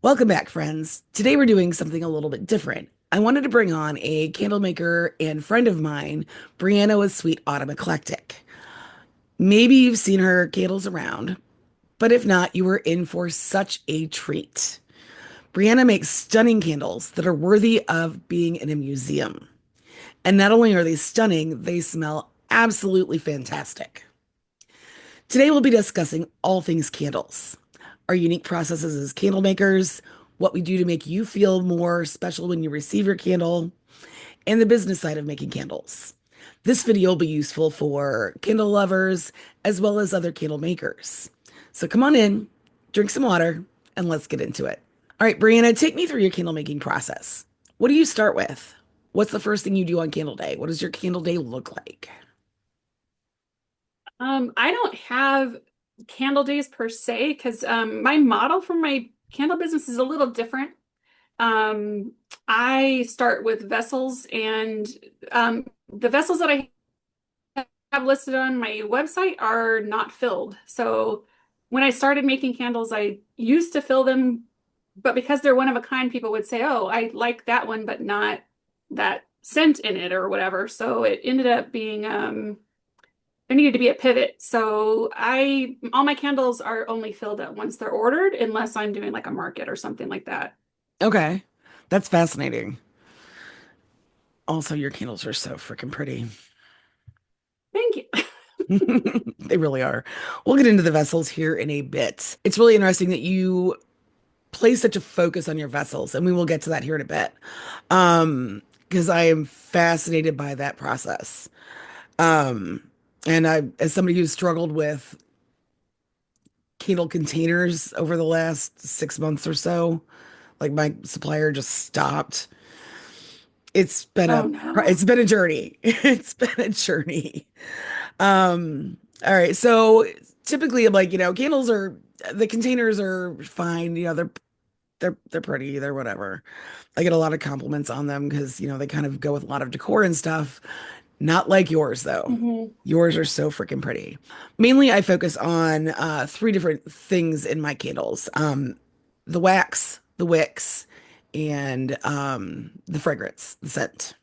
Welcome back, friends. Today we're doing something a little bit different. I wanted to bring on a candle maker and friend of mine, Breanna with Sweet Autumn Eclectic. Maybe you've seen her candles around, but if not, you are in for such a treat. Breanna makes stunning candles that are worthy of being in a museum. And not only are they stunning, they smell absolutely fantastic. Today we'll be discussing all things candles, our unique processes as candle makers, what we do to make you feel more special when you receive your candle, and the business side of making candles. This video will be useful for candle lovers as well as other candle makers. So come on in, drink some water, and let's get into it. All right, Brianna, take me through your candle making process. What do you start with? What's the first thing you do on candle day? What does your candle day look like? I don't have candle days per se because my model for my candle business is a little different. I start with vessels, and the vessels that I have listed on my website are not filled. So when I started making candles, I used to fill them, but because they're one of a kind, people would say, "Oh, I like that one, but not that scent in it or whatever." So it ended up being there needed to be a pivot. So I all my candles are only filled at once they're ordered, unless I'm doing like a market or something like that. Okay, that's fascinating. Also, your candles are so freaking pretty. Thank you. They really are. We'll get into the vessels here in a bit. It's really interesting that you place such a focus on your vessels, and we will get to that here in a bit. Because I am fascinated by that process. Um, and as somebody who's struggled with candle containers over the last 6 months or so, like my supplier just stopped. It's been Oh a no. it's been a journey. It's been a journey. All right. So typically I'm like, candles are the containers are fine, they're pretty, they're whatever. I get a lot of compliments on them because, they kind of go with a lot of decor and stuff. Not like yours though. Hmm. Yours are so freaking pretty. Mainly I focus on three different things in my candles. The wax, the wicks, and the fragrance, the scent.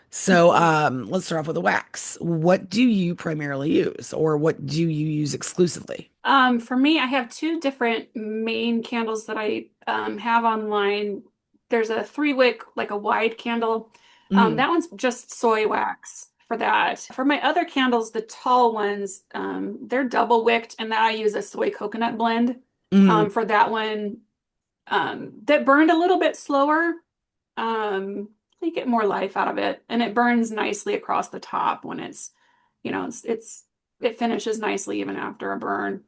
So Hmm. let's start off with the wax. What do you primarily use, or what do you use exclusively? For me, I have two different main candles that I have online. There's a 3 wick, like a wide candle. Mm, That one's just soy wax for that. For my other candles, the tall ones, they're double wicked, and that I use a soy coconut blend. mm. For that one, that burned a little bit slower. You get more life out of it, and it burns nicely across the top when it finishes nicely even after a burn.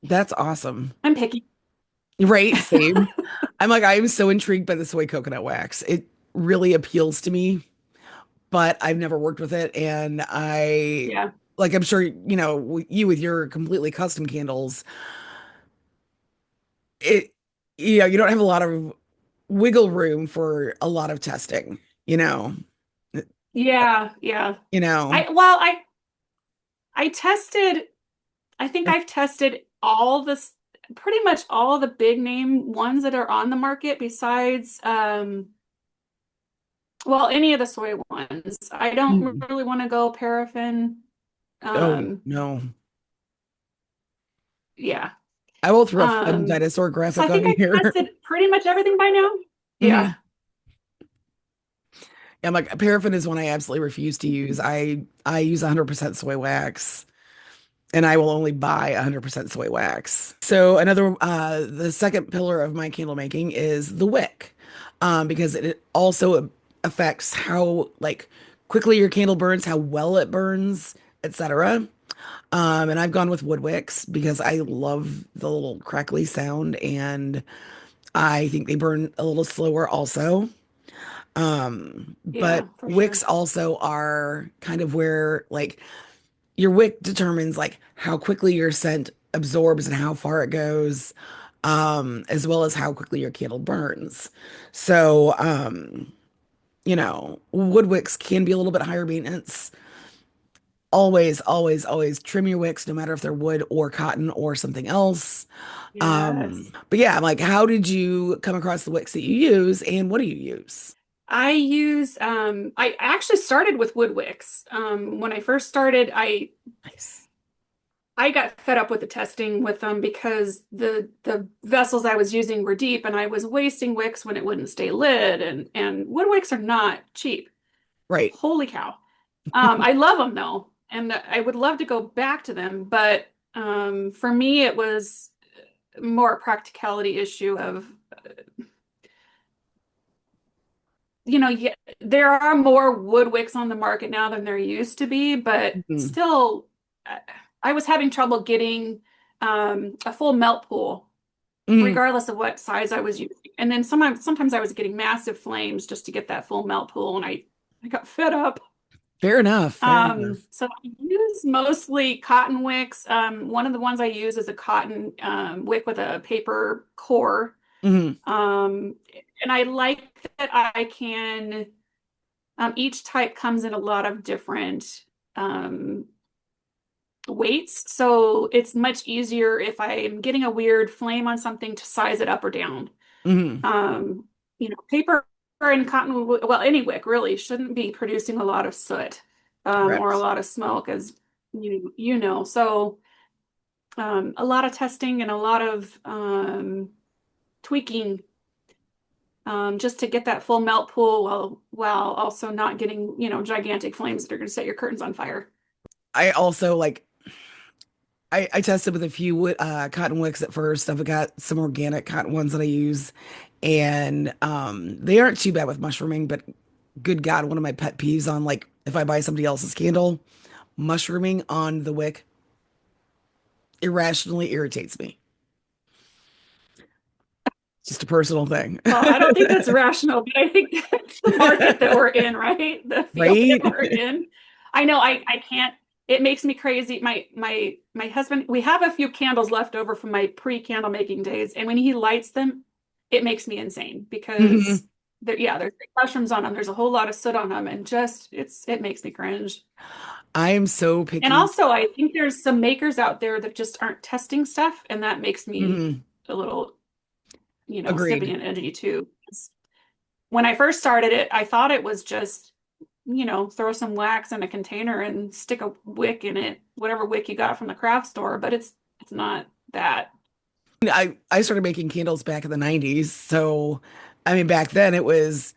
That's awesome. I'm picky. Right? Same. I am so intrigued by the soy coconut wax. It really appeals to me, but I've never worked with it. And Yeah. I'm sure, you with your completely custom candles, it, you don't have a lot of wiggle room for a lot of testing, you know, Yeah, yeah. you know. I tested, I think I've tested pretty much all the big name ones that are on the market besides well, any of the soy ones. I don't Mm. really want to go paraffin. Oh, Um, no. yeah. I will throw a fun Um, dinosaur so graphic I on think I've here. tested pretty much everything by now. Yeah. Mhm. I'm like, paraffin is one I absolutely refuse to use. I use 100% soy wax, and I will only buy 100% soy wax. So the second pillar of my candle making is the wick, because it also affects how quickly your candle burns, how well it burns, etc. And I've gone with wood wicks because I love the little crackly sound, and I think they burn a little slower also. But Yeah, for wicks sure. also are kind of where your wick determines how quickly your scent absorbs and how far it goes, as well as how quickly your candle burns. So, wood wicks can be a little bit higher maintenance. Always, always, always trim your wicks, no matter if they're wood or cotton or something else. Yes. But yeah, I'm like, how did you come across the wicks that you use and what do you use? I actually started with wood wicks. When I first started, Nice. I got fed up with the testing with them because the vessels I was using were deep and I was wasting wicks when it wouldn't stay lit and wood wicks are not cheap. Right. Holy cow. I love them though, and I would love to go back to them, but for me it was more a practicality issue of yeah, there are more wood wicks on the market now than there used to be, but Mhm. still, I I was having trouble getting a full melt pool, Mhm. regardless of what size I was using. And then sometimes I was getting massive flames just to get that full melt pool, and I got fed up. Fair enough. Fair enough. So I use mostly cotton wicks. One of the ones I use is a cotton wick with a paper core. Mhm. Um, and I like that I can, each type comes in a lot of different um, weights. So it's much easier if I'm getting a weird flame on something to size it up or down. Mhm. Um, paper and cotton, well, any wick really shouldn't be producing a lot of soot or a Correct. lot of smoke, as you know. So a lot of testing and a lot of tweaking just to get that full melt pool while also not getting, gigantic flames that are going to set your curtains on fire. I also like I tested with a few cotton wicks at first. I've got some organic cotton ones that I use, and they aren't too bad with mushrooming, but good God, one of my pet peeves on like if I buy somebody else's candle, mushrooming on the wick irrationally irritates me. Just a personal thing. Well, I don't think that's rational, but I think that's the market that we're in, right? The field that Right? we're in. I know I can't, it makes me crazy. My husband, we have a few candles left over from my pre-candle making days, and when he lights them, it makes me insane because Mhm. there's mushrooms on them. There's a whole lot of soot on them, and just it makes me cringe. I am so And picky. also, I think there's some makers out there that just aren't testing stuff, and that makes me Mhm. a little, snippy Agreed. and edgy too. When I first started it, I thought it was just, throw some wax in a container and stick a wick in it, whatever wick you got from the craft store, but it's not that. I started making candles back in the 90s. So, I mean, back then it was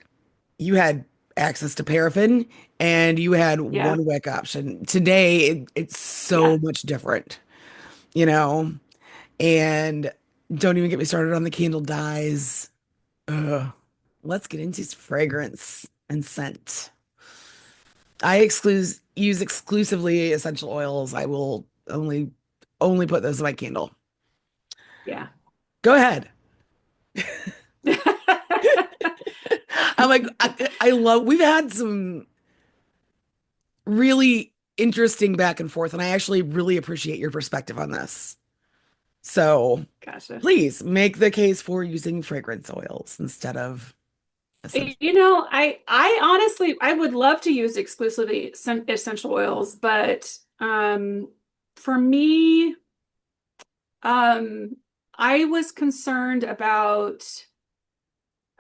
you had access to paraffin and you had Yeah. one wick option. Today, it's so Yeah. much different, you know? And don't even get me started on the candle dyes. Ugh. Let's get into fragrance and scent. Use exclusively essential oils. I will only put those in my candle. Yeah. Go ahead. I'm like, I love, we've had some really interesting back and forth, and I actually really appreciate your perspective on this. So Gotcha. please make the case for using fragrance oils instead of essential. I honestly I would love to use exclusively essential oils, but for me, um I was concerned about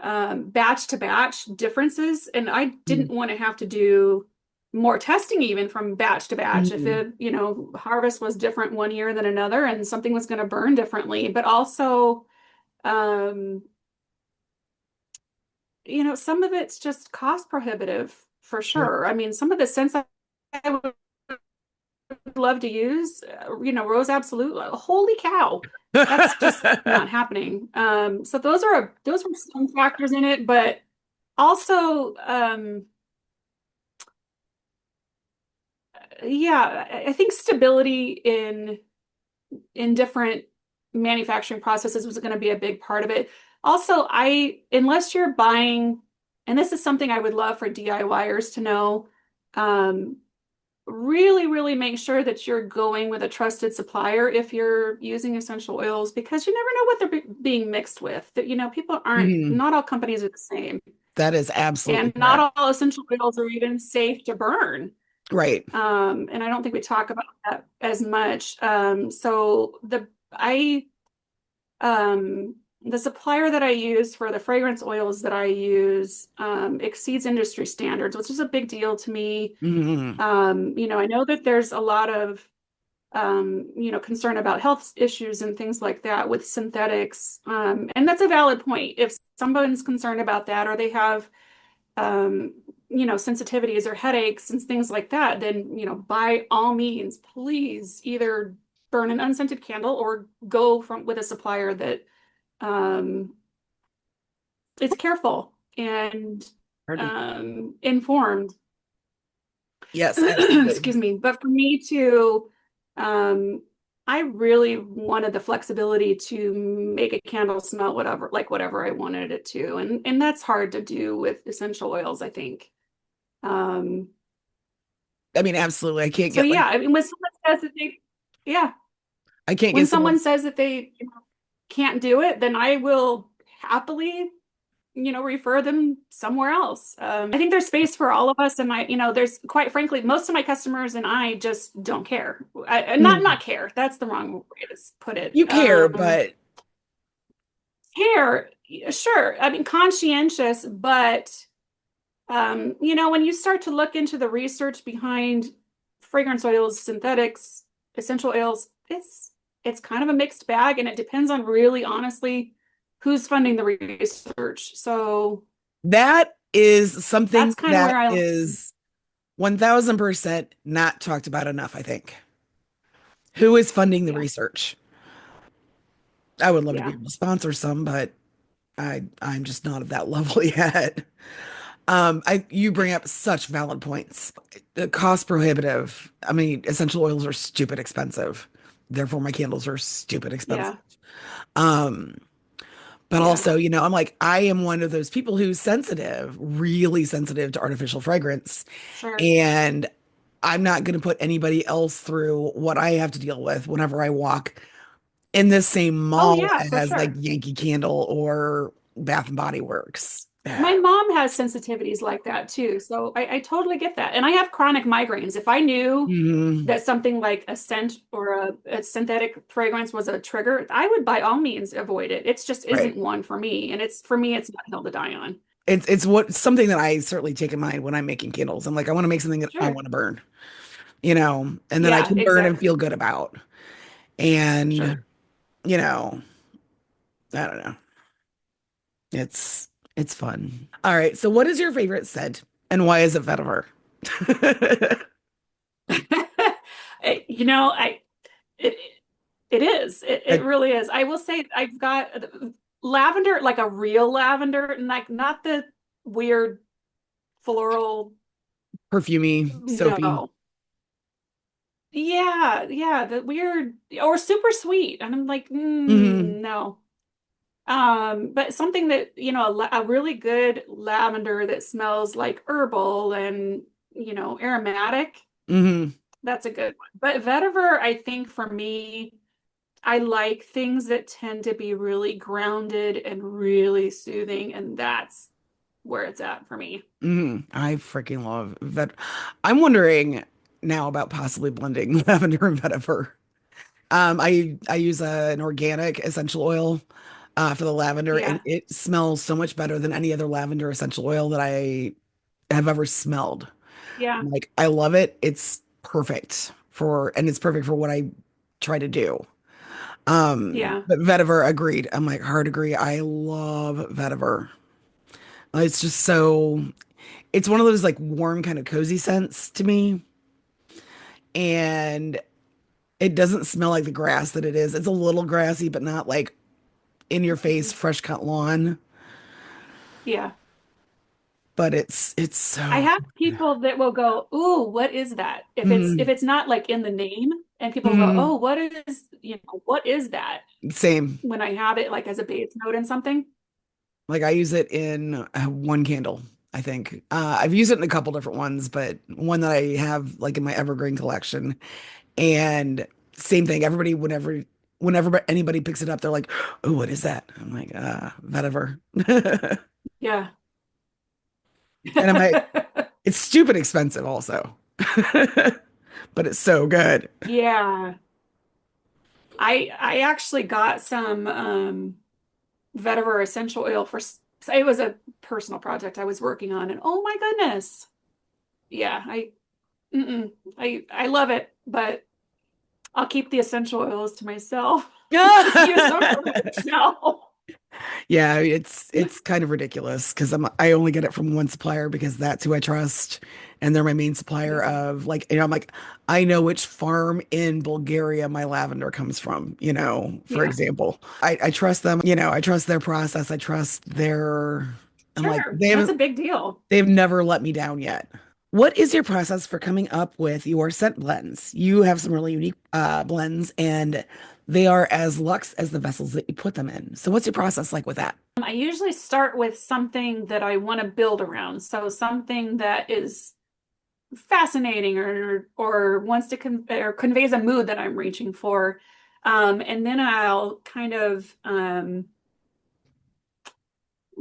batch to batch differences, and I didn't want to have to do more testing even from batch to batch. If Mhm. it, harvest was different one year than another and something was going to burn differently, but also, um, some of it's just cost prohibitive for Sure. sure. I mean, some of the scents I would love to use, Rose Absolute, holy cow. That's just not happening. So those are some factors in it, but also, yeah, I think stability in different manufacturing processes was going to be a big part of it. Also, unless you're buying, and this is something I would love for DIYers to know, um, really, really make sure that you're going with a trusted supplier if you're using essential oils, because you never know what they're being mixed with. That, people aren't, Mhm. not all companies are the same, That is absolutely and correct. not all essential oils are even safe to burn. Right. And I don't think we talk about that as much. The supplier that I use for the fragrance oils that I use exceeds industry standards, which is a big deal to me. Hmm. I know that there's a lot of concern about health issues and things like that with synthetics. And that's a valid point. If someone's concerned about that or they have, um, sensitivities or headaches and things like that, then, by all means, please either burn an unscented candle or go from with a supplier that um, is careful and Pardon me. informed. Yes, absolutely. Excuse me. But for me to, um, I really wanted the flexibility to make a candle smell whatever I wanted it to. And that's hard to do with essential oils, I think. Um, I mean, absolutely. so yeah, I mean, when someone says that yeah, I can't when get someone someone. says that they can't do it, then I will happily refer them somewhere else. I think there's space for all of us, and there's quite frankly, most of my customers and I just don't care. Not Mhm. care. That's the wrong way to put it. You care, but Care, sure. I mean, conscientious, but when you start to look into the research behind fragrance oils, synthetics, essential oils, it's kind of a mixed bag, and it depends on really honestly who's funding the research. So that is something that's kind of that where I, is 1000% not talked about enough, I think. Who is funding the yeah, research? I would love to be yeah, able to sponsor some, but I'm just not at that level yet. You bring up such valid points. The cost prohibitive. I mean, essential oils are stupid expensive. Therefore, my candles are stupid expensive. yeah, Um, but yeah, also, I'm like, I am one of those people who's sensitive, really sensitive to artificial fragrance. sure. And I'm not going to put anybody else through what I have to deal with whenever I walk in this same Oh mall yeah, for as like sure. Yankee Candle or Bath and Body Works. My mom has sensitivities like that too, so I totally get that. And I have chronic migraines. If I knew Hmm. that something like a scent or a synthetic fragrance was a trigger, I would by all means avoid it. It's just Right. isn't one for me. And it's for me, it's not a hill to die on. It's something that I certainly take in mind when I'm making candles. I'm like, I want to make something that I Sure. want to burn, and that I Yeah, can burn and exactly. feel good about. And, Sure. you know, I don't know. It's fun. All right. So what is your favorite scent and why is it vetiver? I it it is. It Like really is. I will say I've got lavender, like a real lavender, and like not the weird floral. perfumey, soapy. No. Yeah, yeah, the weird or super sweet. And I'm like, Hmm. no. But something that, a really good lavender that smells like herbal and, aromatic, Hmm. that's a good one. But vetiver, I think for me, I like things that tend to be really grounded and really soothing, and that's where it's at for me. Hmm. I freaking love vet. I'm wondering now about possibly blending lavender and vetiver. I use an organic essential oil for the lavender, and Yeah, it smells so much better than any other lavender essential oil that I have ever smelled. yeah, Like, I love it. And it's perfect for what I try to do. yeah, But vetiver, agreed. I'm like, hard agree. I love vetiver. It's just it's one of those like warm, kind of cozy scents to me. And it doesn't smell like the grass that it is. It's a little grassy, but not like in your face, mhm, fresh cut lawn. yeah. But it's I so have people that will go, "Ooh, what is that?" If mm, it's not like in the name, and people go, mm, "Oh, what is that?" same. When I have it like as a base note in something. Like I use it in one candle, I think. I've used it in a couple different ones, but one that I have like in my evergreen collection. And same thing. Whenever anybody picks it up, they're like, "Oh, what is that?" I'm like, vetiver." Yeah. And I'm like, it's stupid expensive also. But it's so good. Yeah. I actually got some vetiver essential oil it was a personal project I was working on, and oh my goodness. Yeah, I love it, but I'll keep the essential oils to myself. Use them for myself. Yeah, it's kind of ridiculous because I only get it from one supplier because that's who I trust, and they're my main supplier Yeah. of like I'm like I know which farm in Bulgaria my lavender comes from, for Yeah. example. I trust them, I trust their process, I trust their I'm like Sure. That's a big deal. they've never let me down yet. What is your process for coming up with your scent blends? You have some really unique blends, and they are as luxe as the vessels that you put them in. So, what's your process like with that? I usually start with something that I want to build around. So something that is fascinating or wants to or conveys a mood that I'm reaching for. And then I'll kind of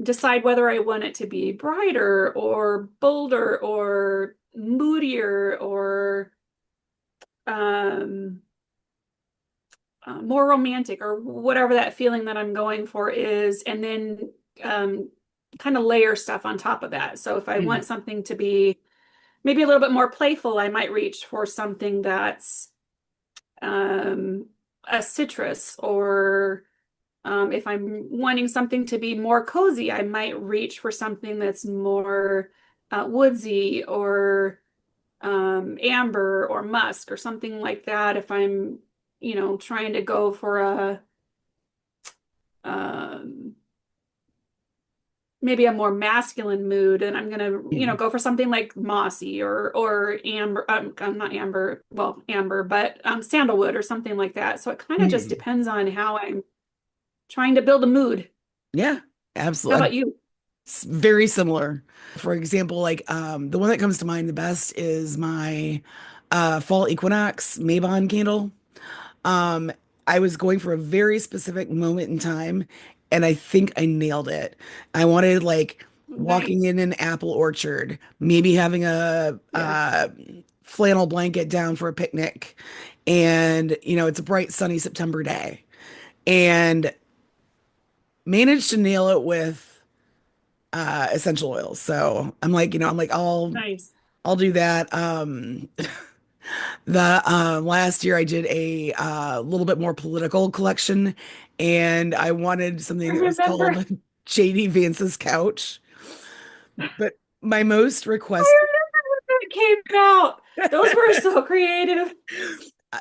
decide whether I want it to be brighter or bolder or moodier or um, more romantic or whatever that feeling that I'm going for is. And then kind of layer stuff on top of that. So if I Mhm. want something to be maybe a little bit more playful, I might reach for something that's um, a citrus, or if I'm wanting something to be more cozy, I might reach for something that's more woodsy or amber or musk or something like that. If I'm, trying to go for a um, maybe a more masculine mood, and I'm gonna, Mhm. go for something like mossy or amber. I'm not amber, well, amber, but sandalwood or something like that. So it kind of just Mhm. depends on how I'm trying to build a mood. Yeah, How absolutely. about you? It's very similar. For example, like the one that comes to mind the best is my fall equinox Maybon candle. Um, I was going for a very specific moment in time, and I think I nailed it. I wanted like walking Nice. in an apple orchard, maybe having a Yeah. flannel blanket down for a picnic, and it's a bright, sunny September day, and managed to nail it with essential oils. So I'm like, I'm like, Nice. I'll do that. The last year I did a little bit more political collection, and I wanted I something that was remember. called JD Vance's Couch. But my most I requested remember when it came out. Those were so creative.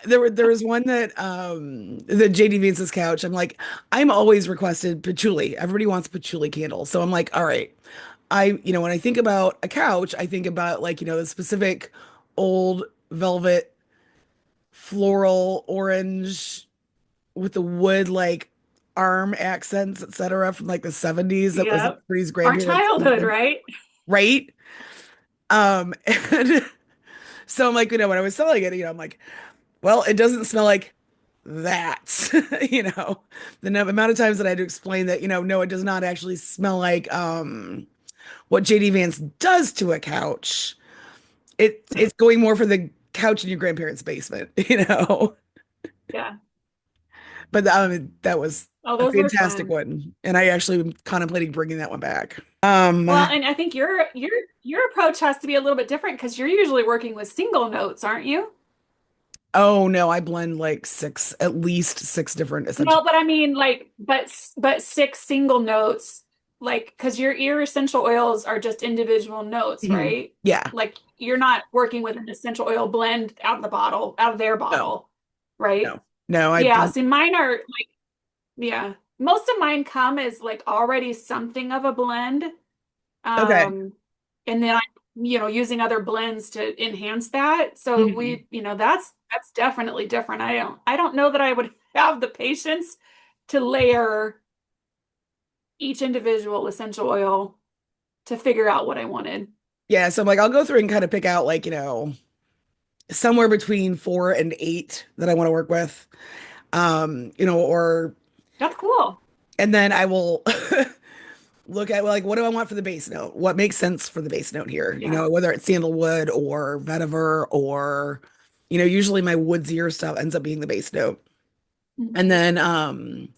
there was one that the JD Vance's Couch. I'm like, I'm always requested patchouli. Everybody wants patchouli candles. So I'm like, all right. When I think about a couch, I think about like, the specific old velvet floral orange with the wood like arm accents, etc., from like the 70s that was Yep. everybody's Our grandparents' childhood, basement, right? right? And so I'm like, when I was selling it, I'm like, well, it doesn't smell like that. The amount of times that I had to explain that, no, it does not actually smell like what JD Vance does to a couch. It's going more for the couch in your grandparents' basement, Yeah. But that was Oh, a those were fantastic fun. one, and I actually am contemplating bringing that one back. Well, and I think your approach has to be a little bit different because you're usually working with single notes, aren't you? Oh no, I blend like at least six different essential. No, but I mean like but six single notes, like because your essential oils are just individual notes, Mhm. right? Yeah, Like you're not working with an essential oil blend out of the bottle, out of their no, bottle, right? no, I Yeah, blend. see mine are like, yeah. Most of mine come as like already something of a blend. Okay. Um, and then I'm, using other blends to enhance that. So Mhm. that's definitely different. I don't know that I would have the patience to layer each individual essential oil to figure out what I wanted. Yeah, so I'm like, I'll go through and kind of pick out like, somewhere between 4 and 8 that I want to work with. Or That's cool. and then I will look at like what do I want for the base note? What makes sense for the base note here? Yeah. Whether it's sandalwood or vetiver or usually my woodsier stuff ends up being the base note. And Mhm. then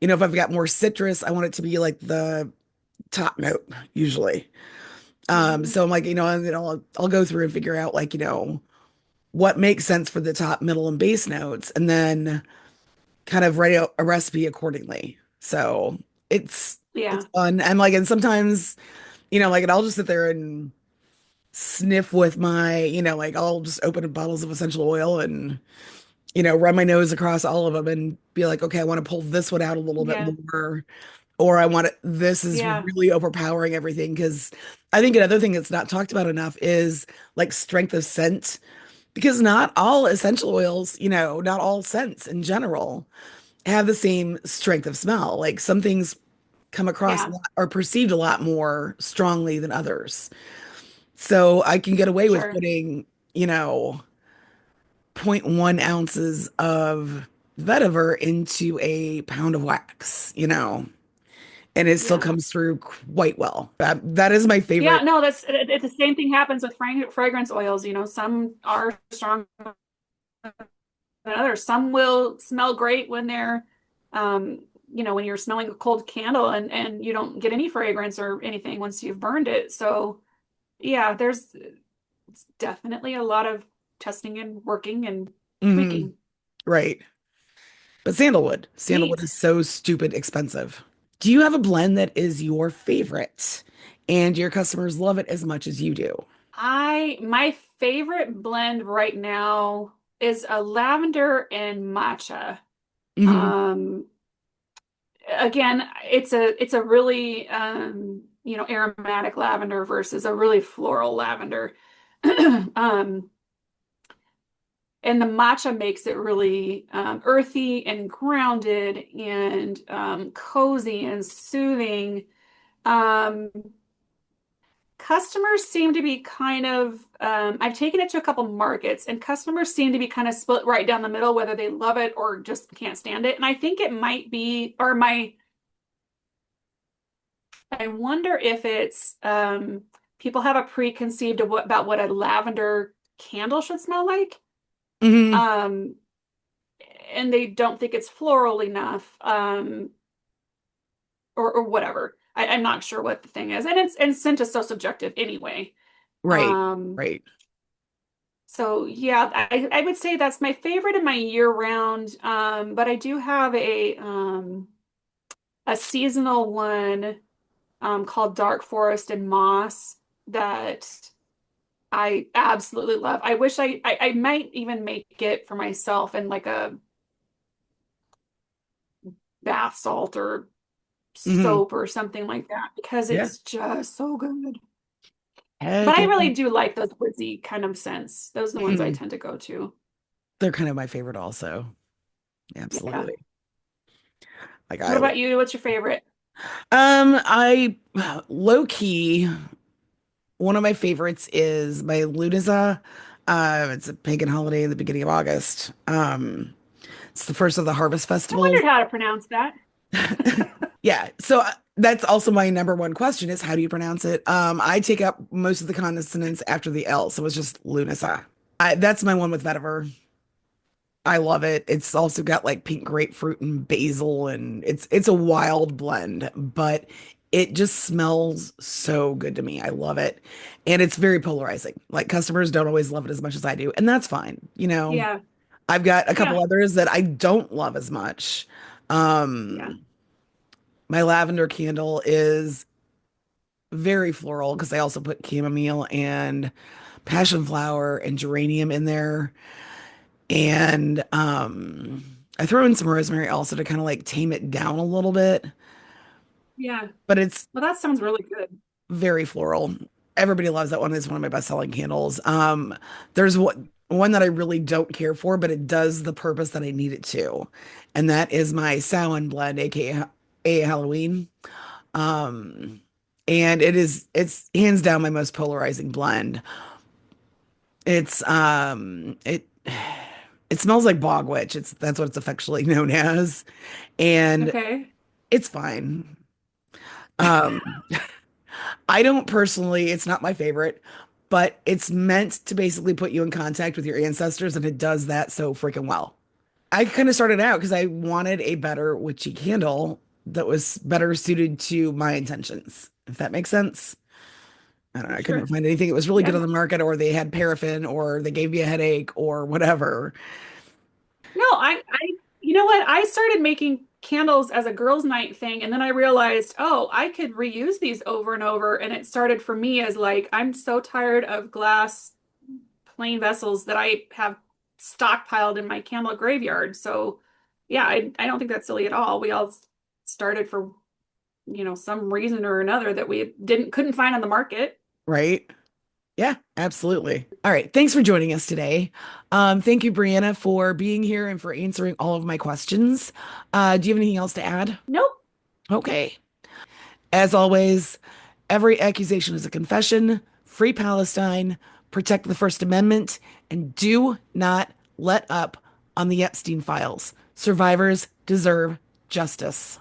if I've got more citrus, I want it to be like the top note usually. Mhm. So I'm like, and then I'll go through and figure out like, what makes sense for the top, middle, and base notes, and then kind of write out a recipe accordingly. So it's Yeah. fun. And sometimes, like and I'll just sit there and sniff with my, like I'll just open bottles of essential oil and, run my nose across all of them and be like, okay, I want to pull this one out a little bit Yeah. more. Or I want this is Yeah. really overpowering everything. Because I think another thing that's not talked about enough is like strength of scent. Because not all essential oils, not all scents in general have the same strength of smell. Like some things come across a Yeah. lot, are perceived a lot more strongly than others. So I can get away with Sure. putting, you know, zero point 0.1 ounces of vetiver into a pound of wax, and it still Yeah. comes through quite well. That is my Yeah, favorite. no, the same thing happens with fragrance oils. Some are stronger than others. Some will smell great when they're, when you're smelling a cold candle and you don't get any fragrance or anything once you've burned it. So yeah, there's it's definitely a lot of testing and working and Mhm. tweaking. Right. But sandalwood. Sandalwood Neat. is so stupid expensive. Do you have a blend that is your favorite and your customers love it as much as you do? My favorite blend right now is a lavender and matcha. Hmm. Um, Again, it's a really aromatic lavender versus a really floral lavender. Um, and the matcha makes it really earthy and grounded and cozy and soothing. Um, Customers seem to be kind of, I've taken it to a couple markets, and customers seem to be kind of split right down the middle, whether they love it or just can't stand it. And I think it might be, I wonder if it's people have a preconceived of about what a lavender candle should smell like. Hmm. Um, and they don't think it's floral enough, or whatever. I'm not sure what the thing is. And scent is so subjective anyway. Right. Um, Right. so yeah, I would say that's my favorite in my year round. But I do have a seasonal one called Dark Forest and Moss that I absolutely love. I wish I might even make it for myself in like a bath salt or Hmm. soap or something like that because Yeah. it's just so good. But Heck I yeah. really do like those woodsy kind of scents. Those are the ones I Mhm. tend to go to. They're kind of my favorite also. Yeah. Absolutely. Like What I about you? What's your favorite? I low key, one of my favorites is by Luniza. It's a pagan holiday in the beginning of August. It's the first of the harvest I festivals. wondered how to pronounce that. Yeah, so that's also my number one question is how do you pronounce it? I take up most of the consonants after the L, so it's just Lunasa. That's my one with vetiver. I love it. It's also got like pink grapefruit and basil, and it's a wild blend, but it just smells so good to me. I love it. And it's very polarizing. Like customers don't always love it as much as I do, and that's fine. Yeah. I've got a couple Yeah. others that I don't love as much. Yeah. Um, my lavender candle is very floral because I also put chamomile and passion flower and geranium in there. And I throw in some rosemary also to kind of like tame it down a little bit, Yeah. but it's Well, that sounds really good. very floral. Everybody loves that one. It's one of my best-selling candles. There's one that I really don't care for, but it does the purpose that I need it to, and that is my Samhain blend, aka Halloween. Um, and it's hands down my most polarizing blend. It it smells like bog witch. That's what it's affectionately known as. And Okay. it's fine. Um, I don't personally, it's not my favorite, but it's meant to basically put you in contact with your ancestors, and it does that so freaking well. I kind of started out because I wanted a better witchy candle that was better suited to my intentions, if that makes sense. I don't know. I couldn't Sure. find anything that was really good Yeah. on the market, or they had paraffin, or they gave me a headache, or whatever. No, you know what? I started making candles as a girls' night thing, and then I realized, oh, I could reuse these over and over. And it started for me as like, I'm so tired of glass plain vessels that I have stockpiled in my candle graveyard. So, yeah, I don't think that's silly at all. We all started for, some reason or another that we didn't couldn't find on the market. Right? Yeah, absolutely. All right. Thanks for joining us today. Thank you, Brianna, for being here and for answering all of my questions. Do you have anything else to add? Nope. Okay. As always, every accusation is a confession. Free Palestine, protect the First Amendment, and do not let up on the Epstein files. Survivors deserve justice.